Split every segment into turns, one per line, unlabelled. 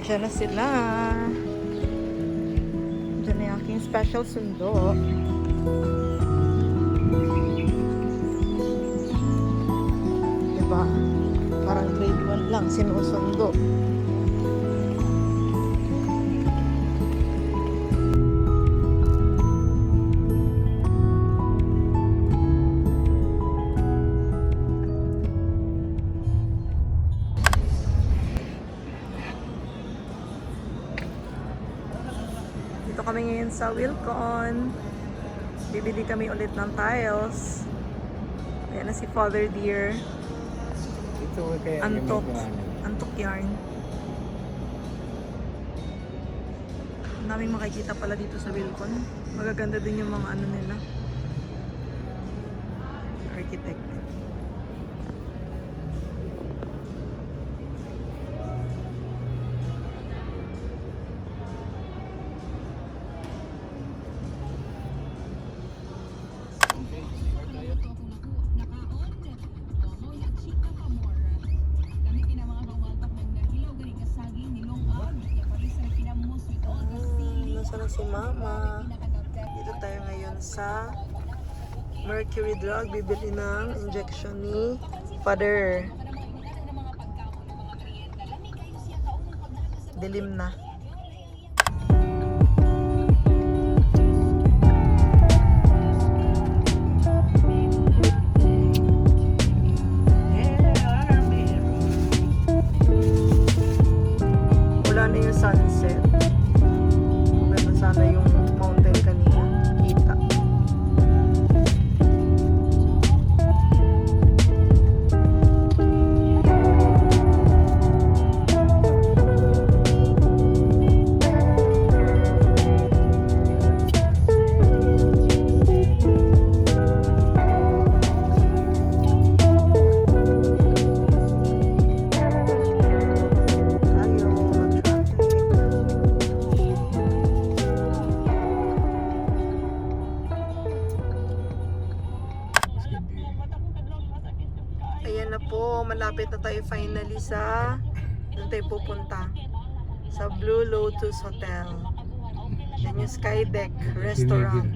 Diyan na sila. Diyan na yung aking special sundo. Diba? Parang grade 1 lang sinusundo. Dito kami ngayon sa Wilcon. Bibili kami ulit ng tiles. Ayan na si Father Dear. Antok. Antok yarn. Ang daming makikita pala dito sa Wilcon. Magaganda din yung mga ano nila. Architect. Nasaan na si Mama? Dito tayo ngayon sa Mercury Drug. Bibili ng injection ni Father. Dilim na. Wala na yung sunset. Sana yung mountain kanina kita. Ayan na po, malapit na tayo finally sa doon tayo pupunta sa Blue Lotus Hotel. Yan yung Sky Deck Restaurant.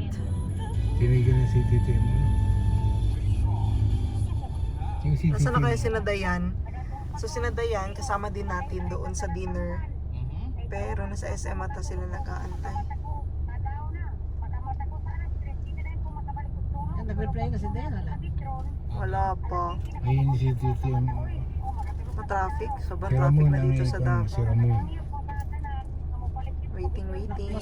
Tinigil na si Titi mo.
Nasaan na kayo sina Dayan? So sina Dayan, kasama din natin doon sa dinner. Pero nasa SM ata sila nag-aantay.
Nag-reply na si Dayan, wala?
Wala pa.
Ayun si Titi mo.
Traffic. Sobrang
Si
traffic
Ramon
na dito
ang
sa
ikaw, si
Davao.
Ramon.
Waiting.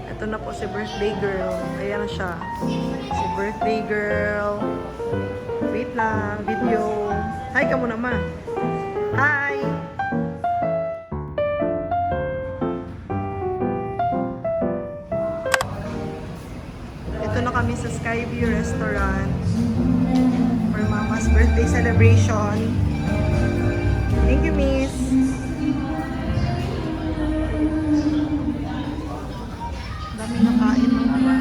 Ito na po si birthday girl. Ayan na siya. Si birthday girl. Wait lang. Video. Hi ka muna, ma. Hi! Ito na kami sa Skyview Restaurant for Mama's birthday celebration. Thank you, Miss. Dami nakain ng ama.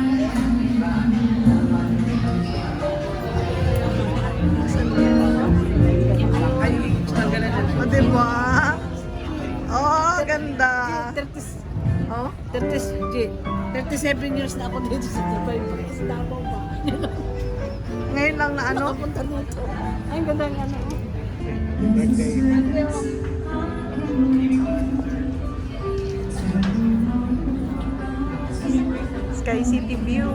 O, diba? Oh, ganda.
37 years na ako dito sa Dubai. Davao ba?
Ngayon lang na ano?
Punta dito. Ay, ganda ng ano.
Sky City View.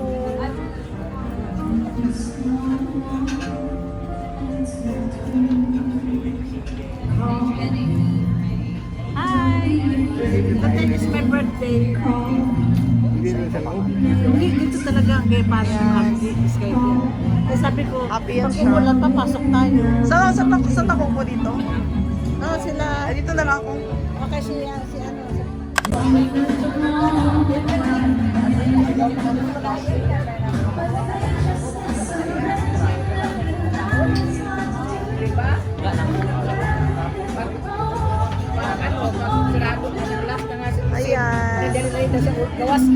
Hi! Today is my birthday.
Hindi na sa loob.
Hindi, dito talaga kay pasok happy Sky View. Kaya sabi ko,
Happy yan
pag
siya.
umulan pa, pasok tayo.
Saan ako po dito?
Ah, sila,
Ay, dito na lang ako.
okay si ano. Diba? magawas.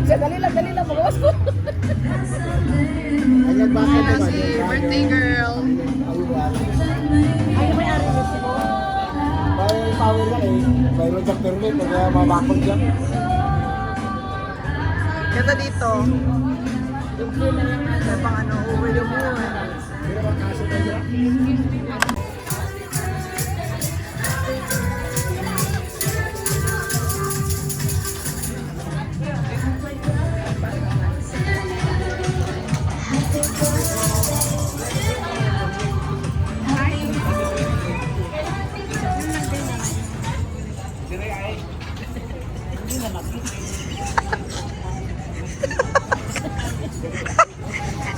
Siya, dali lang, magawas ko.
Ay, nagbasa
Ayan
naman.
si birthday girl.
Ay, may ari nito mo.
May power na eh. Mayroon sa permit, kaya mabakot dyan.
Ganda dito. May pang ano, over the moon.
Pero makaso na dyan.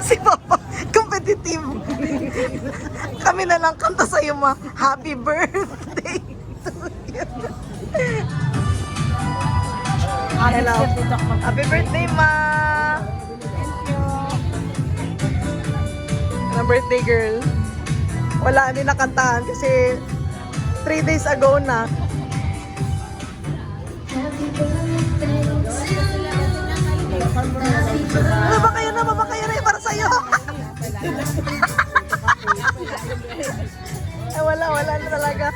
Si Papa, competitive. Kami na lang kanta sa'yo ma, happy birthday to you. Hello. Happy birthday, ma. Ano birthday girl? Wala din nakantahan kasi 3 days ago na. Baba kayo na para sa'yo. Eh, wala na talaga.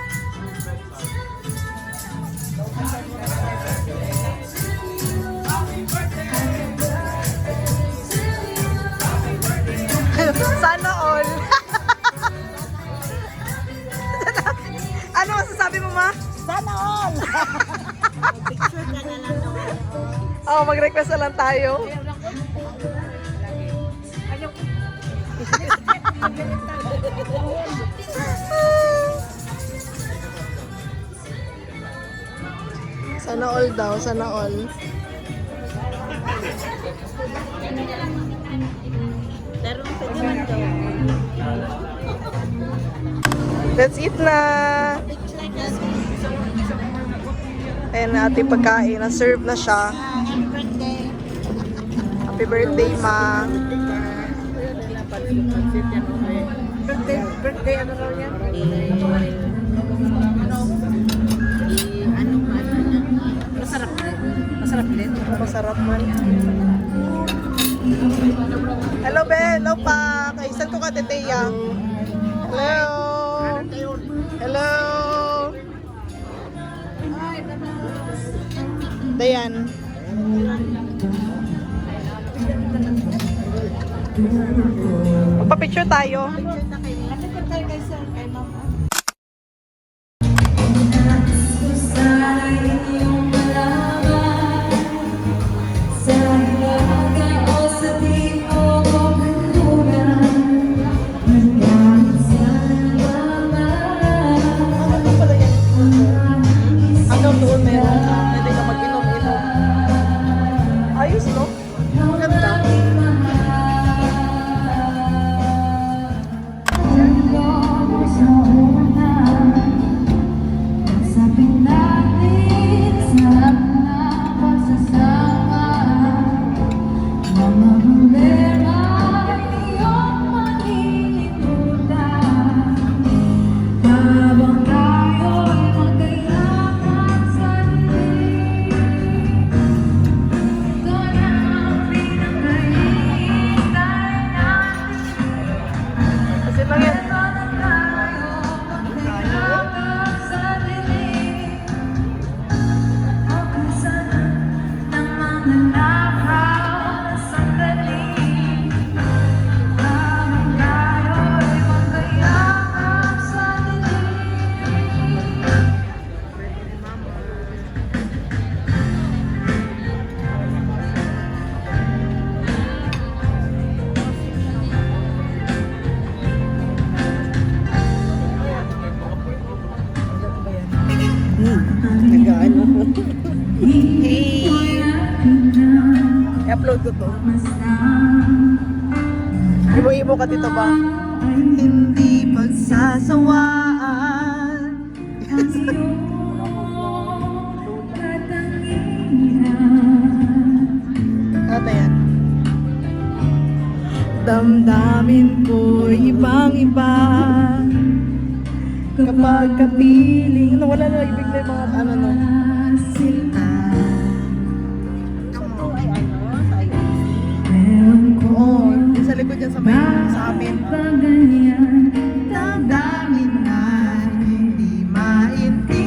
Sana all. Ano masasabi mo, ma?
Sana all! Picture ka na lang naman.
Oh, mag-request na lang tayo. Sana all daw, sana all.
Pero pwede man daw.
Let's eat na! Ayan na ating pagkain. Na-serve na siya.
Happy birthday.
Happy birthday, ma.
Birthday ano raw yan? Masarap din. Masarap din.
Masarap man. Hello, be. Hello, pa. Kaisan ko ka, Teteya. Hello. Hello. Dayan. Magpa-picture tayo.
Lapit tayo kay sir, kay mama.
Hanggang doon meron. Pwede ka mag-inom-inom. Ayos, no? Ganda. Kasi lang yan. Nag-ano. Hey! I-upload ko to. Ibo-ibo ka dito ba? Hindi pagsasawaan. Ano yan? Damdamin ko ibang-iba kapag kapiling. Ano, wala na ibig na yung mga ano no. Sinta. dyan sa may sa amin. Damdamin na hindi maintindihan.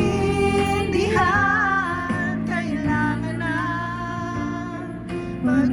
Kailangan na mag